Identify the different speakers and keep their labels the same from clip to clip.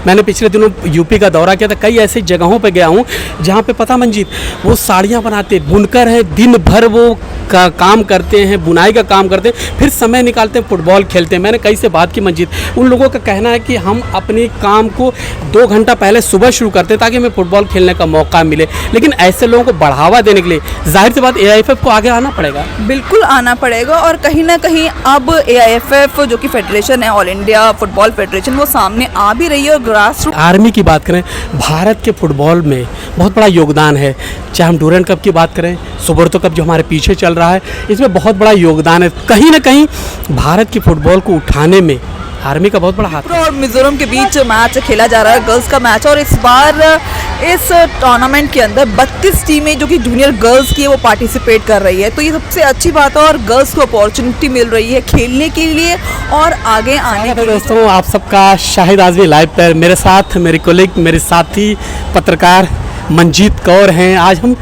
Speaker 1: मैंने पिछले दिनों यूपी का दौरा किया था, कई ऐसी जगहों पे गया हूँ जहाँ पे पता मंजीत वो साड़ियाँ बनाते, बुनकर हैं, दिन भर वो काम करते हैं, बुनाई का काम करते हैं, फिर समय निकालते हैं, फुटबॉल खेलते हैं। मैंने कई से बात की मंजीत, उन लोगों का कहना है कि हम अपने काम को 2 घंटा पहले सुबह शुरू करते हैं ताकि हमें फुटबॉल खेलने का मौका मिले। लेकिन ऐसे लोगों को बढ़ावा देने के लिए जाहिर सी बात AIFF को आगे आना पड़ेगा।
Speaker 2: बिल्कुल आना पड़ेगा, और कहीं ना कहीं अब AIFF जो कि फेडरेशन है, ऑल इंडिया फुटबॉल फेडरेशन, वो सामने आ भी रही है। और ग्रास रूट
Speaker 1: आर्मी की बात करें, भारत के फुटबॉल में बहुत बड़ा योगदान है। चाहे हम डूरंड कप की बात करें, सुब्रतो कप जो हमारे पीछे चल रहा है, इसमें बहुत बड़ा योगदान है। कहीं ना कहीं भारत की फुटबॉल को उठाने में आर्मी का बहुत बड़ा हाथ है।
Speaker 2: और मिजोरम के बीच मैच खेला जा रहा है, गर्ल्स का मैच, और इस बार इस टूर्नामेंट के अंदर 32 टीमें जो कि जूनियर गर्ल्स की है वो पार्टिसिपेट कर रही है। तो ये सबसे अच्छी बात है, और गर्ल्स को अपॉर्चुनिटी मिल रही है खेलने के लिए और आगे आने के लिए।
Speaker 1: दोस्तों, आप सबका शाहिद आज़मी लाइव पर मेरे साथ मेरे कोलिग, मेरे साथी पत्रकार मंजीत कौर हैं। आज हम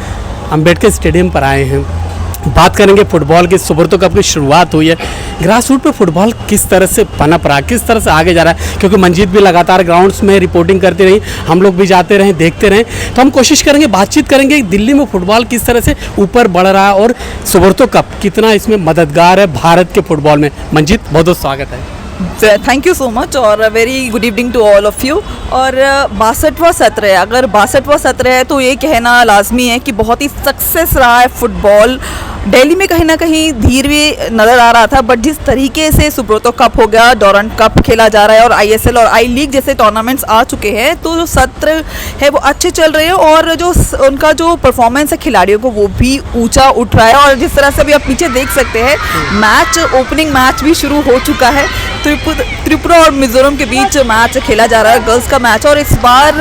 Speaker 1: अम्बेडकर स्टेडियम पर आए हैं, बात करेंगे फुटबॉल की। सुब्रतो कप की शुरुआत हुई है, ग्रास रूट पे फुटबॉल किस तरह से पनप रहा है, किस तरह से आगे जा रहा है, क्योंकि मंजीत भी लगातार ग्राउंड्स में रिपोर्टिंग करती रही, हम लोग भी जाते रहे, देखते रहे। तो हम कोशिश करेंगे, बातचीत करेंगे दिल्ली में फुटबॉल किस तरह से ऊपर बढ़ रहा है और सुब्रतो कप कितना इसमें मददगार है भारत के फुटबॉल में। मंजीत, बहुत बहुत स्वागत है।
Speaker 2: थैंक यू सो मच और very good evening to all of you. और 62वां सत्र है, अगर 62वां सत्र है तो ये कहना लाजमी है कि बहुत ही सक्सेस रहा है फुटबॉल। दिल्ली में कहीं ना कहीं धीरे भी नज़र आ रहा था, बट जिस तरीके से सुब्रतो कप हो गया, डोरंड कप खेला जा रहा है और ISL और आई लीग जैसे टूर्नामेंट्स आ चुके हैं, तो जो सत्र है वो अच्छे चल रहे हैं और जो उनका जो परफॉर्मेंस है खिलाड़ियों को वो भी ऊंचा उठ रहा है। और जिस तरह से अभी आप पीछे देख सकते हैं, मैच ओपनिंग मैच भी शुरू हो चुका है। त्रिपुरा और मिजोरम के बीच मैच खेला जा रहा है, गर्ल्स का मैच, और इस बार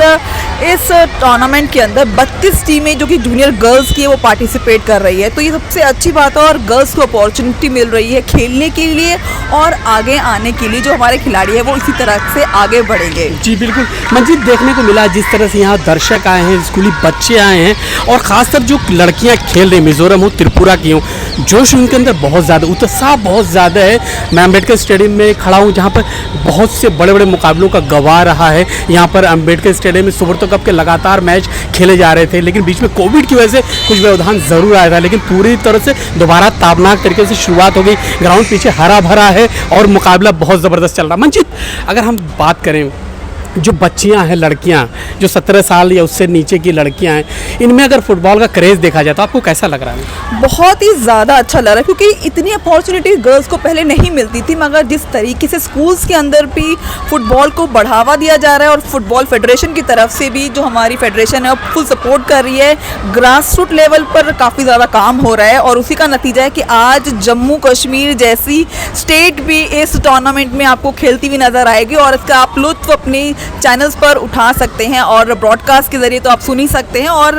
Speaker 2: इस टूर्नामेंट के अंदर 32 टीमें जो कि जूनियर गर्ल्स की है वो पार्टिसिपेट कर रही है। तो ये सबसे अच्छी बात है, और गर्ल्स को अपॉर्चुनिटी मिल रही है खेलने के लिए और आगे आने के लिए। जो हमारे खिलाड़ी है वो इसी तरह से आगे बढ़ेंगे।
Speaker 1: जी बिल्कुल मंजीत, देखने को मिला जिस तरह से यहाँ दर्शक आए हैं, स्कूली बच्चे आए हैं, और ख़ासकर जो लड़कियाँ खेल रही, मिजोरम हो, त्रिपुरा की हो, जोश उनके अंदर बहुत ज़्यादा, उत्साह बहुत ज़्यादा है। मैं अम्बेडकर स्टेडियम में खड़ा हूँ जहाँ पर बहुत से बड़े बड़े मुकाबलों का गवाह रहा है। यहाँ पर अम्बेडकर स्टेडियम में सुब्रतो कप के लगातार मैच खेले जा रहे थे, लेकिन बीच में कोविड की वजह से कुछ व्यवधान ज़रूर आया था, लेकिन पूरी तरह से दोबारा ताबनाक तरीके से शुरुआत हो गई। ग्राउंड पीछे हरा भरा है और मुकाबला बहुत ज़बरदस्त चल रहा है। मंजीत, अगर हम बात करें, जो बच्चियां हैं, लड़कियां जो 17 साल या उससे नीचे की लड़कियां हैं, इनमें अगर फुटबॉल का क्रेज़ देखा जाए तो आपको कैसा लग रहा है?
Speaker 2: बहुत ही ज़्यादा अच्छा लग रहा है, क्योंकि इतनी अपॉर्चुनिटी गर्ल्स को पहले नहीं मिलती थी, मगर जिस तरीके से स्कूल्स के अंदर भी फुटबॉल को बढ़ावा दिया जा रहा है और फुटबॉल फेडरेशन की तरफ से भी जो हमारी फेडरेशन है वो फुल सपोर्ट कर रही है। ग्रास रूट लेवल पर काफ़ी ज़्यादा काम हो रहा है, और उसी का नतीजा है कि आज जम्मू कश्मीर जैसी स्टेट भी इस टूर्नामेंट में आपको खेलती हुई नज़र आएगी, और इसका आप लुत्फ़ अपनी चैनल्स पर उठा सकते हैं और ब्रॉडकास्ट के ज़रिए तो आप सुन ही सकते हैं। और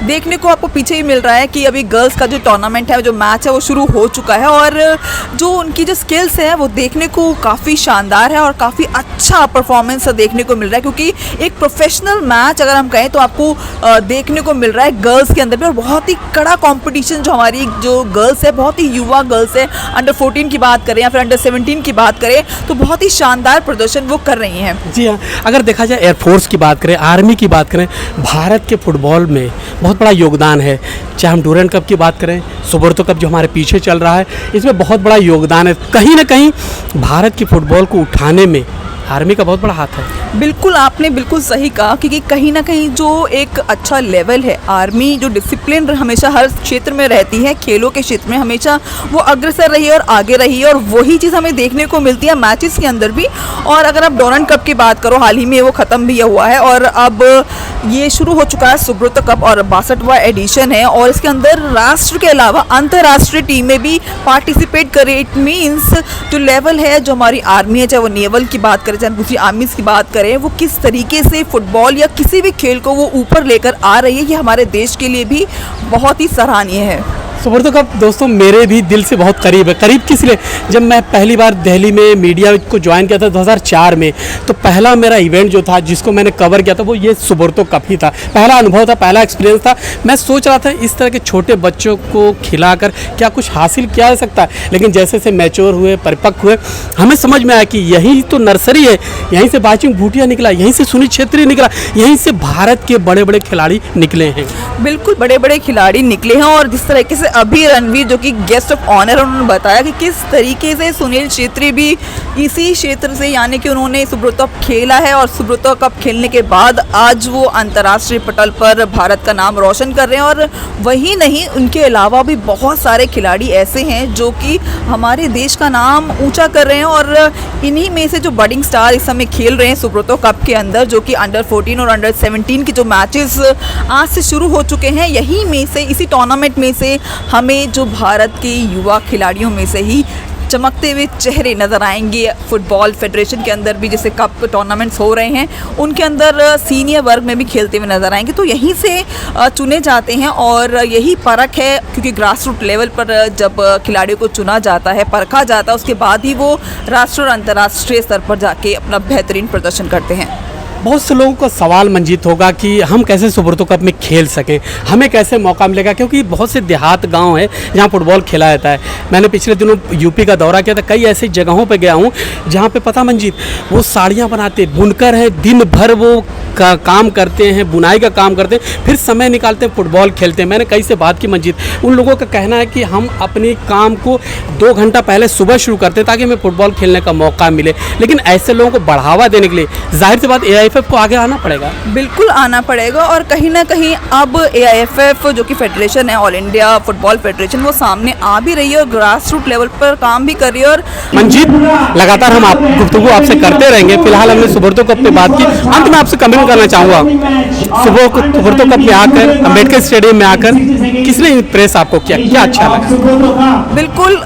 Speaker 2: देखने को आपको पीछे ही मिल रहा है कि अभी गर्ल्स का जो टूर्नामेंट है, जो मैच है, वो शुरू हो चुका है, और जो उनकी जो स्किल्स है वो देखने को काफ़ी शानदार है और काफ़ी अच्छा परफॉर्मेंस देखने को मिल रहा है। क्योंकि एक प्रोफेशनल मैच अगर हम कहें तो आपको देखने को मिल रहा है गर्ल्स के अंदर भी, और बहुत ही कड़ा कॉम्पिटिशन जो हमारी जो गर्ल्स है, बहुत ही युवा गर्ल्स है, अंडर 14 की बात करें या फिर अंडर 17 की बात करें, तो बहुत ही शानदार प्रदर्शन वो कर रही हैं।
Speaker 1: जी हाँ, अगर देखा जाए एयरफोर्स की बात करें, आर्मी की बात करें, भारत के फुटबॉल में बहुत बड़ा योगदान है। चाहे हम डूरंड कप की बात करें, सुब्रतो कप जो हमारे पीछे चल रहा है, इसमें बहुत बड़ा योगदान है। कहीं ना कहीं भारत की फुटबॉल को उठाने में आर्मी का बहुत बड़ा हाथ है।
Speaker 2: बिल्कुल, आपने बिल्कुल सही कहा, क्योंकि कहीं ना कहीं जो एक अच्छा लेवल है, आर्मी जो डिसिप्लिन हमेशा हर क्षेत्र में रहती है, खेलों के क्षेत्र में हमेशा वो अग्रसर रही है और आगे रही है, और वही चीज़ हमें देखने को मिलती है मैचेस के अंदर भी। और अगर आप डोरंड कप की बात करो, हाल ही में वो ख़त्म भी हुआ है और अब ये शुरू हो चुका है सुब्रतो कप, और 62वां एडिशन है, और इसके अंदर राष्ट्र के अलावा अंतर्राष्ट्रीय टीमें भी पार्टिसिपेट करें। इट मीन्स जो लेवल है, जो हमारी आर्मी है, चाहे वो नेवल की बात करें, चाहे दूसरी आर्मीज की बात करें, वो किस तरीके से फुटबॉल या किसी भी खेल को वो ऊपर लेकर आ रही है, ये हमारे देश के लिए भी बहुत ही सराहनीय है।
Speaker 1: सुब्रतो कप दोस्तों मेरे भी दिल से बहुत करीब है। करीब किस लिए, जब मैं पहली बार दिल्ली में मीडिया को ज्वाइन किया था 2004 में, तो पहला मेरा इवेंट जो था जिसको मैंने कवर किया था वो ये सुब्रतो कप ही था। पहला अनुभव था, पहला एक्सपीरियंस था। मैं सोच रहा था इस तरह के छोटे बच्चों को खिलाकर क्या कुछ हासिल किया जा सकता है, लेकिन जैसे जैसे मैच्योर हुए, परिपक्व हुए, हमें समझ में आया कि यही तो नर्सरी है। यहीं से बाचिंग भूटिया निकला, यहीं से सुनील छेत्री निकला, यहीं से भारत के बड़े बड़े खिलाड़ी निकले हैं।
Speaker 2: बिल्कुल बड़े बड़े खिलाड़ी निकले हैं। और जिस तरीके से अभी रणवीर जो कि गेस्ट ऑफ ऑनर, उन्होंने बताया कि किस तरीके से सुनील छेत्री भी इसी क्षेत्र से, यानी कि उन्होंने सुब्रतो कप खेला है और सुब्रतो कप खेलने के बाद आज वो अंतर्राष्ट्रीय पटल पर भारत का नाम रोशन कर रहे हैं। और वही नहीं, उनके अलावा भी बहुत सारे खिलाड़ी ऐसे हैं जो कि हमारे देश का नाम ऊंचा कर रहे हैं। और इन्हीं में से जो बडिंग स्टार इस समय खेल रहे हैं सुब्रतो कप के अंदर, जो कि अंडर 14 और अंडर 17 के जो मैचेस आज से शुरू हो चुके हैं, यही में से, इसी टूर्नामेंट में से हमें जो भारत के युवा खिलाड़ियों में से ही चमकते हुए चेहरे नज़र आएंगे। फुटबॉल फेडरेशन के अंदर भी जैसे कप टूर्नामेंट्स हो रहे हैं, उनके अंदर सीनियर वर्ग में भी खेलते हुए नज़र आएंगे। तो यहीं से चुने जाते हैं और यही परख है, क्योंकि ग्रास रूट लेवल पर जब खिलाड़ियों को चुना जाता है, परखा जाता है, उसके बाद ही वो राष्ट्रीय और अंतर्राष्ट्रीय स्तर पर जाके अपना बेहतरीन प्रदर्शन करते हैं।
Speaker 1: बहुत से लोगों का सवाल मंजीत होगा कि हम कैसे सुब्रतो कप में खेल सकें, हमें कैसे मौका मिलेगा, क्योंकि बहुत से देहात गांव है जहां फुटबॉल खेला जाता है। मैंने पिछले दिनों यूपी का दौरा किया था, कई ऐसी जगहों पे गया हूं जहां पे पता मंजीत वो साड़ियां बनाते, बुनकर हैं, दिन भर वो काम करते हैं, बुनाई का काम करते हैं, फिर समय निकालते हैं, फुटबॉल खेलते हैं। मैंने कई से बात की मंजीत, उन लोगों का कहना है कि हम अपने काम को 2 घंटा पहले सुबह शुरू करते हैं ताकि हमें फुटबॉल खेलने का मौका मिले। लेकिन ऐसे लोगों को बढ़ावा देने के लिए जाहिर सी बात AIFF को आगे आना पड़ेगा।
Speaker 2: बिल्कुल आना पड़ेगा। और कहीं ना कहीं अब AIFF जो कि फेडरेशन है, ऑल इंडिया फुटबॉल फेडरेशन, वो सामने आ भी रही है और ग्रास रूट लेवल पर काम भी कर रही है। और
Speaker 1: मंजीत लगातार हम गुफ्तगू आपसे करते रहेंगे। फिलहाल हमने सुब्रतो कप पे बात की, अंत में आपसे कमेंट करना चाहूँगा, सुब्रतो कप में आकर, अम्बेडकर स्टेडियम में आकर किसने इम्प्रेस आपको किया, क्या अच्छा लगा?
Speaker 2: बिल्कुल,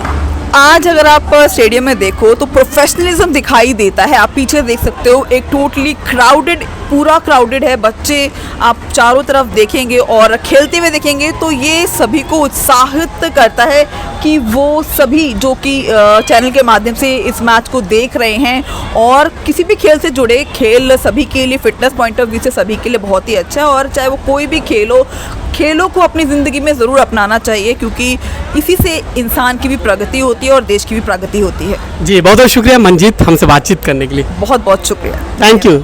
Speaker 2: आज अगर आप स्टेडियम में देखो तो प्रोफेशनलिज्म दिखाई देता है। आप पीछे देख सकते हो, एक टोटली क्राउडेड, पूरा क्राउडेड है। बच्चे आप चारों तरफ देखेंगे और खेलते हुए देखेंगे तो ये सभी को उत्साहित करता है कि वो सभी जो कि चैनल के माध्यम से इस मैच को देख रहे हैं, और किसी भी खेल से जुड़े, खेल सभी के लिए, फिटनेस पॉइंट ऑफ व्यू से सभी के लिए बहुत ही अच्छा है। और चाहे वो कोई भी खेलों को अपनी ज़िंदगी में ज़रूर अपनाना चाहिए, क्योंकि इसी से इंसान की भी प्रगति होती है और देश की भी प्रगति होती है।
Speaker 1: जी बहुत बहुत शुक्रिया मंजीत, हमसे बातचीत करने के लिए।
Speaker 2: बहुत बहुत शुक्रिया।
Speaker 1: Thank you.